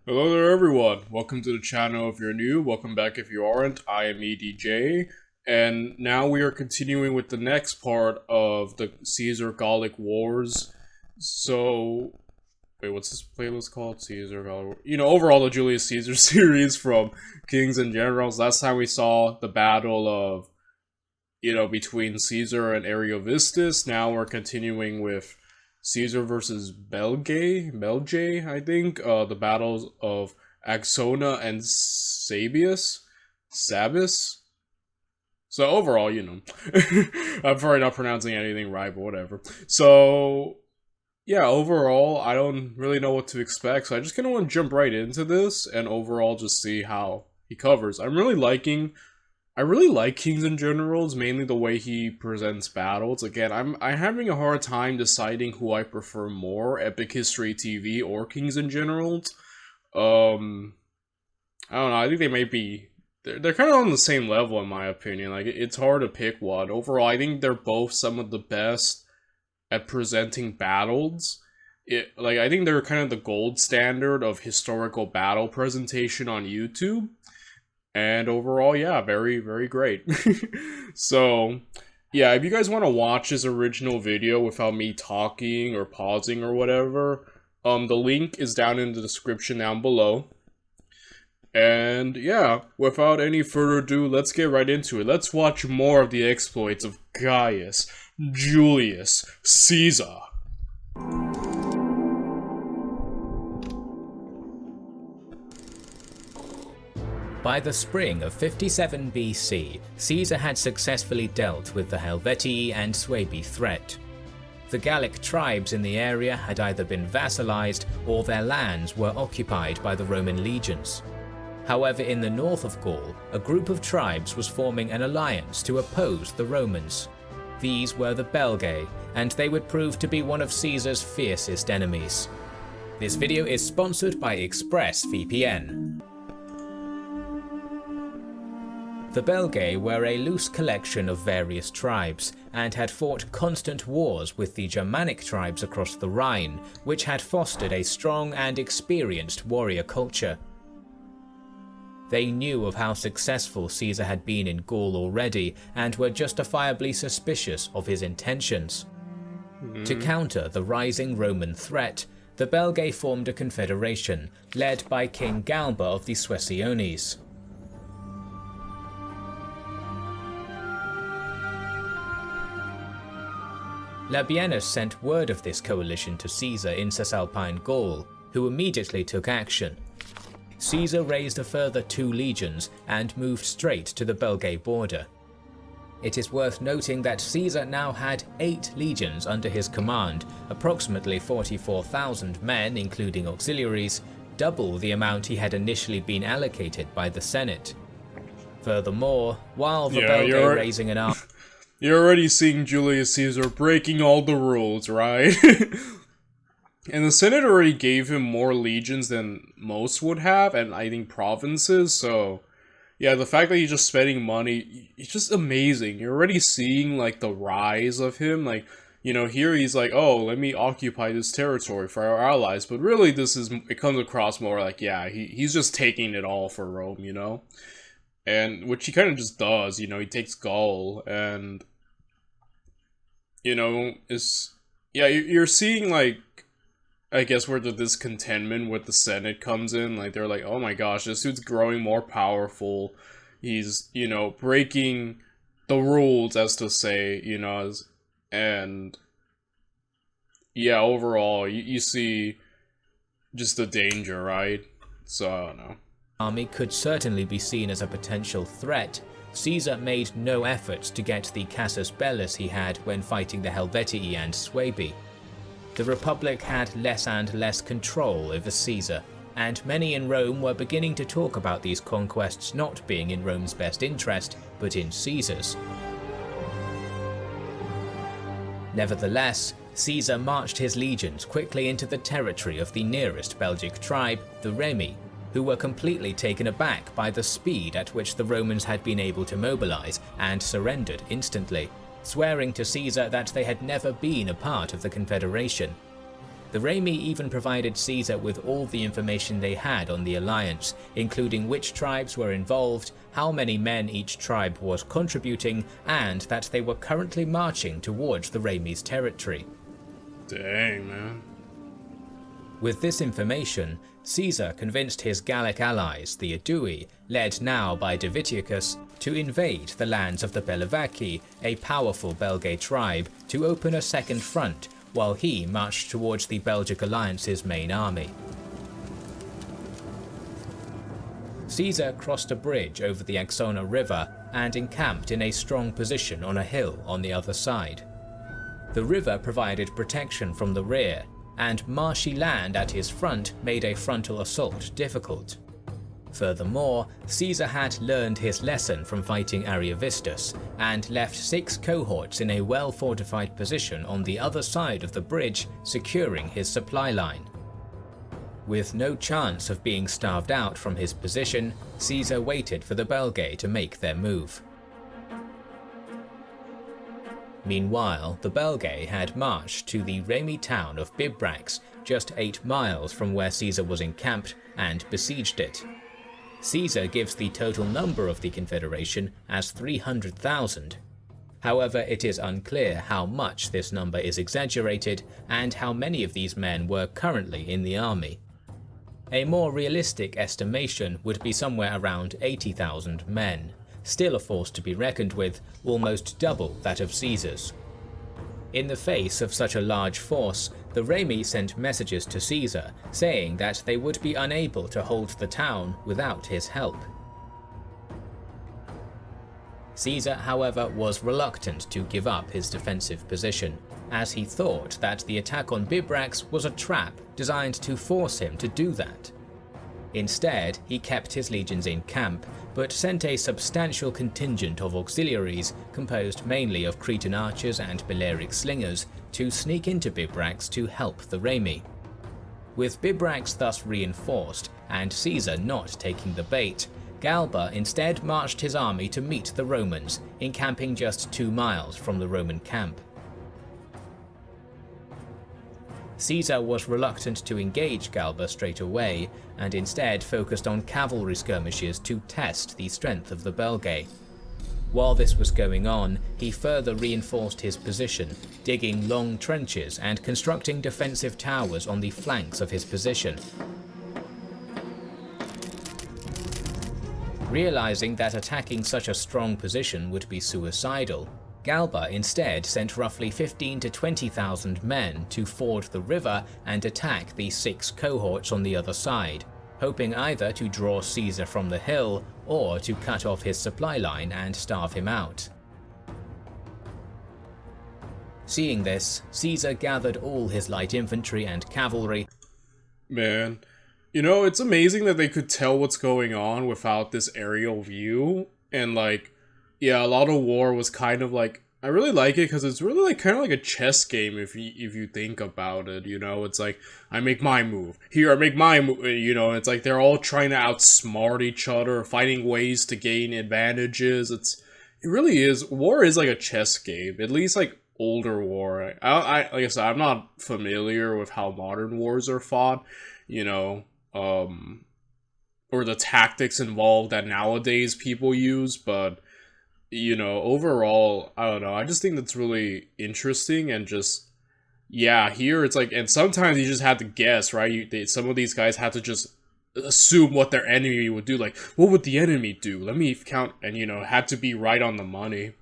Hello there everyone, welcome to the channel if you're new, welcome back if you aren't, I am EDJ, and now we are continuing with the next part of the Caesar Gallic Wars. So, wait, what's this playlist called? Caesar Gallic, overall the Julius Caesar series from Kings and Generals. Last time we saw the battle of, between Caesar and Ariovistus. Now we're continuing with Caesar versus Belgae, I think. The battles of Axona and Sabis. So overall, I'm probably not pronouncing anything right, but whatever. So, yeah, overall, I don't really know what to expect, so I just kind of want to jump right into this, and overall just see how he covers. I really like Kings and Generals, mainly the way he presents battles. Again, I'm having a hard time deciding who I prefer more, Epic History TV or Kings and Generals. I don't know, I think they might be, they're kind of on the same level in my opinion. Like, it's hard to pick one. Overall, I think they're both some of the best at presenting battles. I think they're kind of the gold standard of historical battle presentation on YouTube. And overall, yeah, very, very great. So, yeah, if you guys want to watch his original video without me talking or pausing or whatever, the link is down in the description down below. And yeah, without any further ado, let's get right into it. Let's watch more of the exploits of Gaius Julius Caesar. By the spring of 57 BC, Caesar had successfully dealt with the Helvetii and Suebi threat. The Gallic tribes in the area had either been vassalized or their lands were occupied by the Roman legions. However, in the north of Gaul, a group of tribes was forming an alliance to oppose the Romans. These were the Belgae, and they would prove to be one of Caesar's fiercest enemies. This video is sponsored by ExpressVPN. The Belgae were a loose collection of various tribes, and had fought constant wars with the Germanic tribes across the Rhine, which had fostered a strong and experienced warrior culture. They knew of how successful Caesar had been in Gaul already, and were justifiably suspicious of his intentions. To counter the rising Roman threat, the Belgae formed a confederation, led by King Galba of the Suessiones. Labienus sent word of this coalition to Caesar in Cisalpine Gaul, who immediately took action. Caesar raised a further 2 legions and moved straight to the Belgae border. It is worth noting that Caesar now had 8 legions under his command, approximately 44,000 men including auxiliaries, double the amount he had initially been allocated by the Senate. Furthermore, while the Belgae raising an army... You're already seeing Julius Caesar breaking all the rules, right? And the Senate already gave him more legions than most would have, and I think provinces, so... Yeah, the fact that he's just spending money, it's just amazing. You're already seeing, like, the rise of him, like... here he's like, oh, let me occupy this territory for our allies, but really it comes across more like, yeah, he's just taking it all for Rome, And, which he kind of just does, he takes Gaul, and, you're seeing, like, I guess where the discontentment with the Senate comes in, like, they're like, oh my gosh, this dude's growing more powerful, he's, breaking the rules, as to say, and, yeah, overall, you see just the danger, right? So, I don't know. Army could certainly be seen as a potential threat, Caesar made no efforts to get the casus bellus he had when fighting the Helvetii and Suebi. The Republic had less and less control over Caesar, and many in Rome were beginning to talk about these conquests not being in Rome's best interest, but in Caesar's. Nevertheless, Caesar marched his legions quickly into the territory of the nearest Belgic tribe, the Remi, who were completely taken aback by the speed at which the Romans had been able to mobilize and surrendered instantly, swearing to Caesar that they had never been a part of the confederation. The Remi even provided Caesar with all the information they had on the alliance, including which tribes were involved, how many men each tribe was contributing, and that they were currently marching towards the Remi's territory. Dang, man. With this information, Caesar convinced his Gallic allies, the Aedui, led now by Divitiacus, to invade the lands of the Belgae, a powerful Belgae tribe, to open a second front, while he marched towards the Belgic alliance's main army. Caesar crossed a bridge over the Axona River and encamped in a strong position on a hill on the other side. The river provided protection from the rear, and marshy land at his front made a frontal assault difficult. Furthermore, Caesar had learned his lesson from fighting Ariovistus, and left 6 cohorts in a well-fortified position on the other side of the bridge, securing his supply line. With no chance of being starved out from his position, Caesar waited for the Belgae to make their move. Meanwhile, the Belgae had marched to the Remi town of Bibrax, just 8 miles from where Caesar was encamped, and besieged it. Caesar gives the total number of the Confederation as 300,000. However, it is unclear how much this number is exaggerated and how many of these men were currently in the army. A more realistic estimation would be somewhere around 80,000 men, still a force to be reckoned with, almost double that of Caesar's. In the face of such a large force, the Remi sent messages to Caesar saying that they would be unable to hold the town without his help. Caesar, however, was reluctant to give up his defensive position, as he thought that the attack on Bibrax was a trap designed to force him to do that. Instead, he kept his legions in camp, but sent a substantial contingent of auxiliaries, composed mainly of Cretan archers and Balearic slingers, to sneak into Bibrax to help the Remi. With Bibrax thus reinforced, and Caesar not taking the bait, Galba instead marched his army to meet the Romans, encamping just 2 miles from the Roman camp. Caesar was reluctant to engage Galba straight away, and instead focused on cavalry skirmishes to test the strength of the Belgae. While this was going on, he further reinforced his position, digging long trenches and constructing defensive towers on the flanks of his position. Realizing that attacking such a strong position would be suicidal, Galba instead sent roughly 15,000 to 20,000 men to ford the river and attack the 6 cohorts on the other side, hoping either to draw Caesar from the hill or to cut off his supply line and starve him out. Seeing this, Caesar gathered all his light infantry and cavalry. Man, you know, it's amazing that they could tell what's going on without this aerial view, and like, yeah, a lot of war was kind of like, I really like it because it's really like kind of like a chess game if you think about it, you know. It's like, I make my move, here I make my move, you know. It's like they're all trying to outsmart each other, finding ways to gain advantages. It really is, war is like a chess game, at least like older war. I like I said, I'm not familiar with how modern wars are fought, you know, or the tactics involved that nowadays people use, but you know, overall, I don't know, I just think that's really interesting, and just, yeah, here it's like, and sometimes you just have to guess, right? Some of these guys have to just assume what their enemy would do, like, what would the enemy do? Let me count, and you know, had to be right on the money.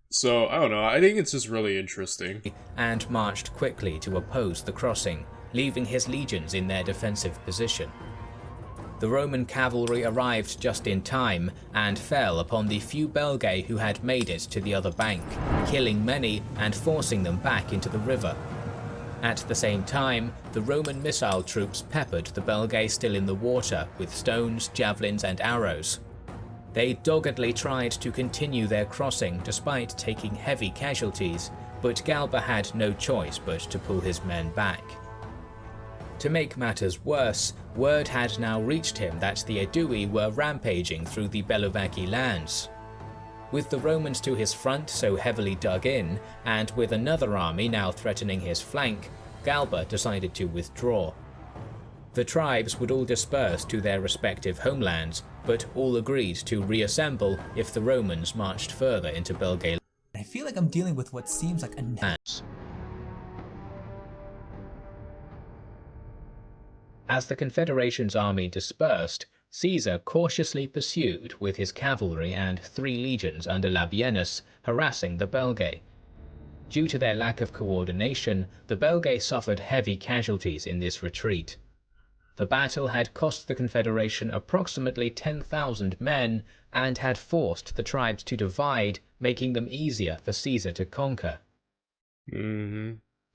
So, I don't know, I think it's just really interesting. And marched quickly to oppose the crossing, leaving his legions in their defensive position. The Roman cavalry arrived just in time and fell upon the few Belgae who had made it to the other bank, killing many and forcing them back into the river. At the same time, the Roman missile troops peppered the Belgae still in the water with stones, javelins and arrows. They doggedly tried to continue their crossing despite taking heavy casualties, but Galba had no choice but to pull his men back. To make matters worse, word had now reached him that the Aedui were rampaging through the Belgae lands. With the Romans to his front so heavily dug in, and with another army now threatening his flank, Galba decided to withdraw. The tribes would all disperse to their respective homelands, but all agreed to reassemble if the Romans marched further into Belgae. I feel like I'm dealing with what seems like a... As the Confederation's army dispersed, Caesar cautiously pursued with his cavalry and 3 legions under Labienus, harassing the Belgae. Due to their lack of coordination, the Belgae suffered heavy casualties in this retreat. The battle had cost the Confederation approximately 10,000 men and had forced the tribes to divide, making them easier for Caesar to conquer.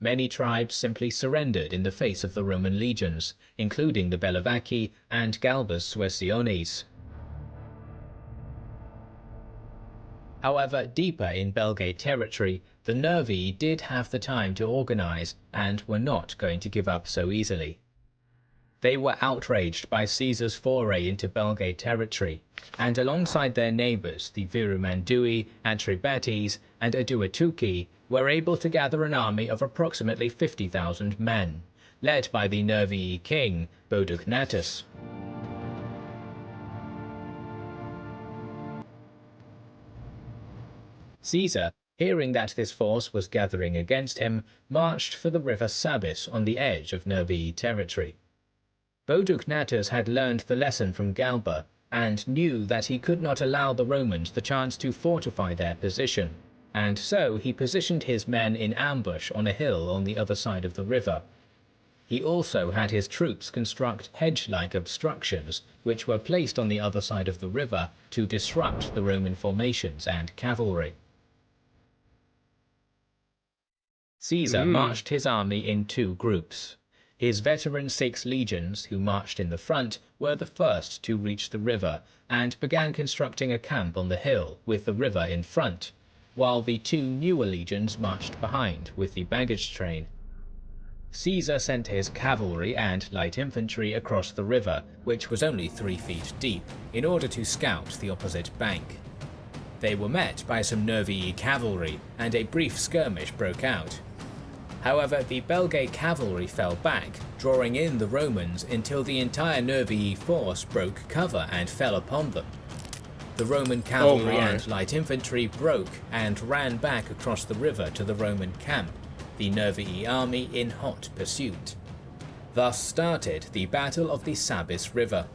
Many tribes simply surrendered in the face of the Roman legions, including the Bellovaci and Galba's Suessiones. However, deeper in Belgae territory, the Nervii did have the time to organize and were not going to give up so easily. They were outraged by Caesar's foray into Belgae territory, and alongside their neighbours, the Virumandui, Atrebates, and Aduatuci, were able to gather an army of approximately 50,000 men, led by the Nervii king, Bodugnatus. Caesar, hearing that this force was gathering against him, marched for the river Sabis on the edge of Nervii territory. Bodugnatus had learned the lesson from Galba, and knew that he could not allow the Romans the chance to fortify their position, and so he positioned his men in ambush on a hill on the other side of the river. He also had his troops construct hedge-like obstructions, which were placed on the other side of the river to disrupt the Roman formations and cavalry. Caesar marched his army in 2 groups. His veteran 6 legions, who marched in the front, were the first to reach the river, and began constructing a camp on the hill, with the river in front, while the 2 newer legions marched behind, with the baggage train. Caesar sent his cavalry and light infantry across the river, which was only 3 feet deep, in order to scout the opposite bank. They were met by some Nervii cavalry, and a brief skirmish broke out. However, the Belgae cavalry fell back, drawing in the Romans until the entire Nervii force broke cover and fell upon them. The Roman cavalry and light infantry broke and ran back across the river to the Roman camp, the Nervii army in hot pursuit. Thus started the Battle of the Sabis River.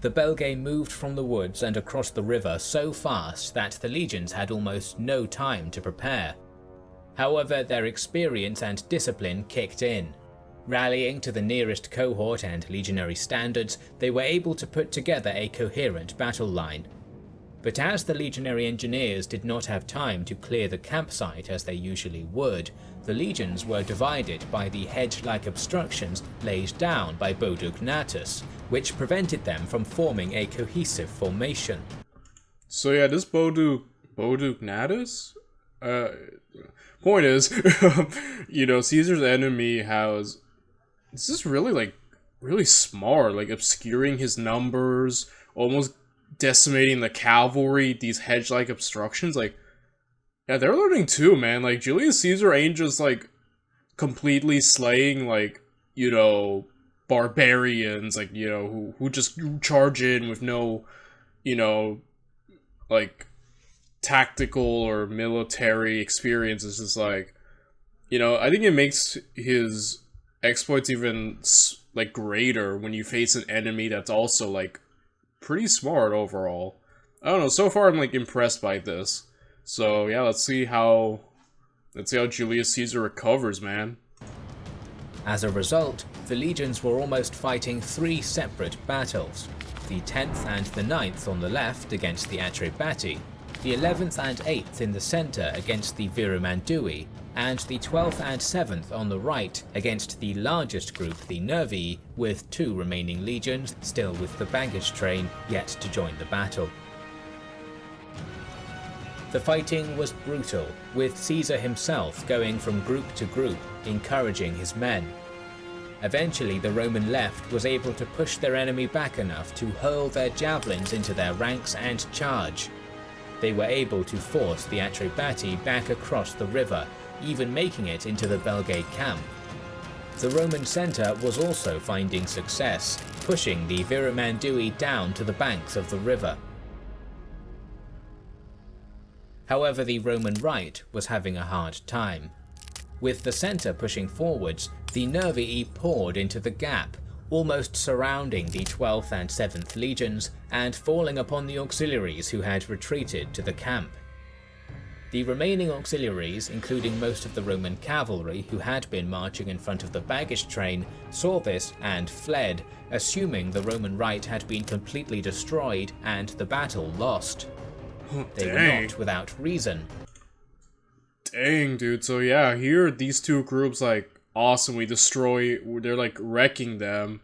The Belgae moved from the woods and across the river so fast that the legions had almost no time to prepare. However, their experience and discipline kicked in. Rallying to the nearest cohort and legionary standards, they were able to put together a coherent battle line. But as the legionary engineers did not have time to clear the campsite as they usually would, the legions were divided by the hedge-like obstructions laid down by Bodugnatus, which prevented them from forming a cohesive formation. So yeah, this Bodugnatus? Point is, Caesar's enemy has... This is really, really smart, obscuring his numbers, almost decimating the cavalry, these hedge-like obstructions, yeah, they're learning too, man. Julius Caesar ain't just, completely slaying, barbarians, who just charge in with no, tactical or military experience. It's just, I think it makes his exploits even, greater when you face an enemy that's also, pretty smart overall. I don't know, so far I'm, impressed by this. So, yeah, let's see how Julius Caesar recovers, man. As a result, the legions were almost fighting 3 separate battles. The 10th and the 9th on the left against the Atrebati, the 11th and 8th in the center against the Virumandui, and the 12th and 7th on the right against the largest group, the Nervii, with 2 remaining legions still with the baggage train yet to join the battle. The fighting was brutal, with Caesar himself going from group to group, encouraging his men. Eventually, the Roman left was able to push their enemy back enough to hurl their javelins into their ranks and charge. They were able to force the Atrebati back across the river, even making it into the Belgae camp. The Roman centre was also finding success, pushing the Viramandui down to the banks of the river. However, the Roman right was having a hard time. With the centre pushing forwards, the Nervii poured into the gap, almost surrounding the 12th and 7th legions and falling upon the auxiliaries who had retreated to the camp. The remaining auxiliaries, including most of the Roman cavalry who had been marching in front of the baggage train, saw this and fled, assuming the Roman right had been completely destroyed and the battle lost. They were not without reason. Dang, dude. So yeah, here these two groups like awesomely they're like wrecking them.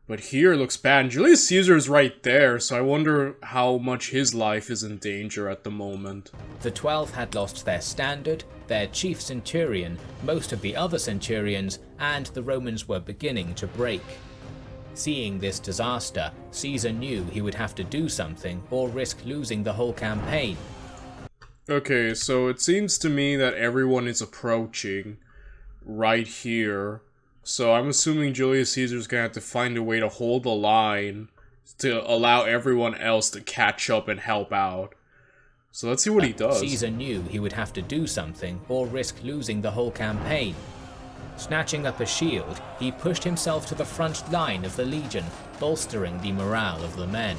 But here it looks bad. And Julius Caesar is right there, so I wonder how much his life is in danger at the moment. The 12th had lost their standard, their chief centurion, most of the other centurions, and the Romans were beginning to break. Seeing this disaster, Caesar knew he would have to do something or risk losing the whole campaign. Okay, so it seems to me that everyone is approaching right here. So I'm assuming Julius Caesar's gonna have to find a way to hold the line to allow everyone else to catch up and help out. So let's see what he does. Caesar knew he would have to do something or risk losing the whole campaign. Snatching up a shield, he pushed himself to the front line of the legion, bolstering the morale of the men.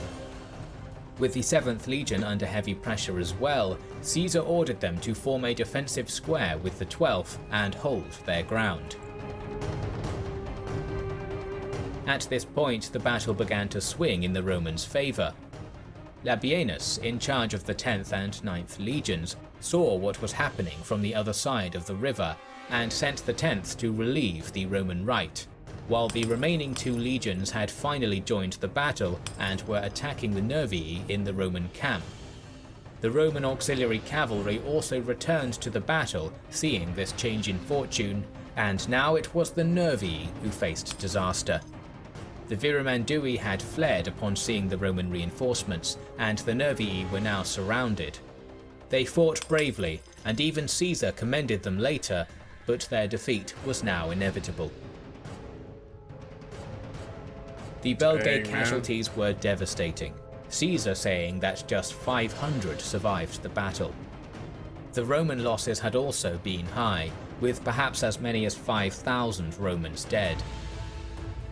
With the 7th Legion under heavy pressure as well, Caesar ordered them to form a defensive square with the 12th and hold their ground. At this point, the battle began to swing in the Romans' favour. Labienus, in charge of the 10th and 9th Legions, saw what was happening from the other side of the river and sent the 10th to relieve the Roman right, while the remaining 2 legions had finally joined the battle and were attacking the Nervii in the Roman camp. The Roman auxiliary cavalry also returned to the battle, seeing this change in fortune, and now it was the Nervii who faced disaster. The Viramandui had fled upon seeing the Roman reinforcements, and the Nervii were now surrounded. They fought bravely, and even Caesar commended them later, but their defeat was now inevitable. The Belgae casualties were devastating, Caesar saying that just 500 survived the battle. The Roman losses had also been high, with perhaps as many as 5,000 Romans dead.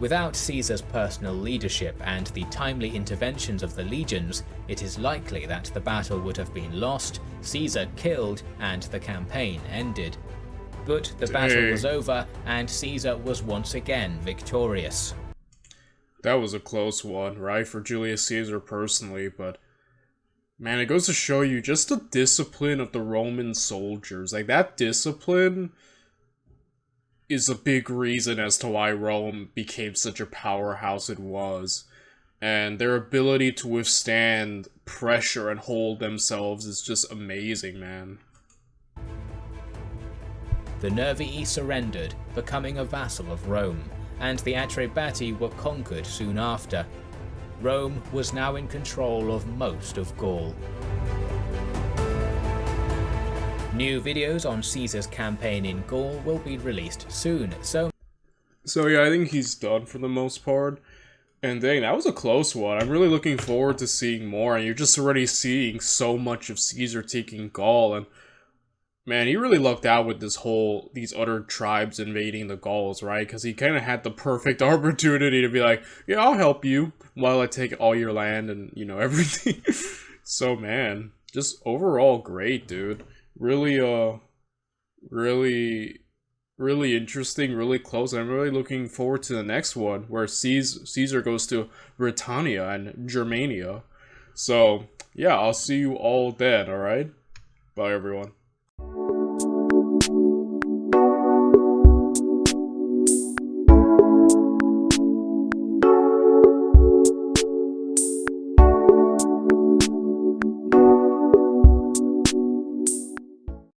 Without Caesar's personal leadership and the timely interventions of the legions, it is likely that the battle would have been lost, Caesar killed, and the campaign ended. But the battle was over, and Caesar was once again victorious. That was a close one, right, for Julius Caesar personally, but man, it goes to show you just the discipline of the Roman soldiers. Like, that discipline is a big reason as to why Rome became such a powerhouse it was. And their ability to withstand pressure and hold themselves is just amazing, man. The Nervii surrendered, becoming a vassal of Rome, and the Atrebati were conquered soon after. Rome was now in control of most of Gaul. New videos on Caesar's campaign in Gaul will be released soon, so yeah, I think he's done for the most part. And dang, that was a close one. I'm really looking forward to seeing more, and you're just already seeing so much of Caesar taking Gaul, and man, he really lucked out with these other tribes invading the Gauls, right? Because he kind of had the perfect opportunity to be like, yeah, I'll help you while I take all your land and, you know, everything. So, man, just overall great, dude. Really, really interesting, really close. I'm really looking forward to the next one, where Caesar goes to Britannia and Germania. So, yeah, I'll see you all then, alright? Bye, everyone.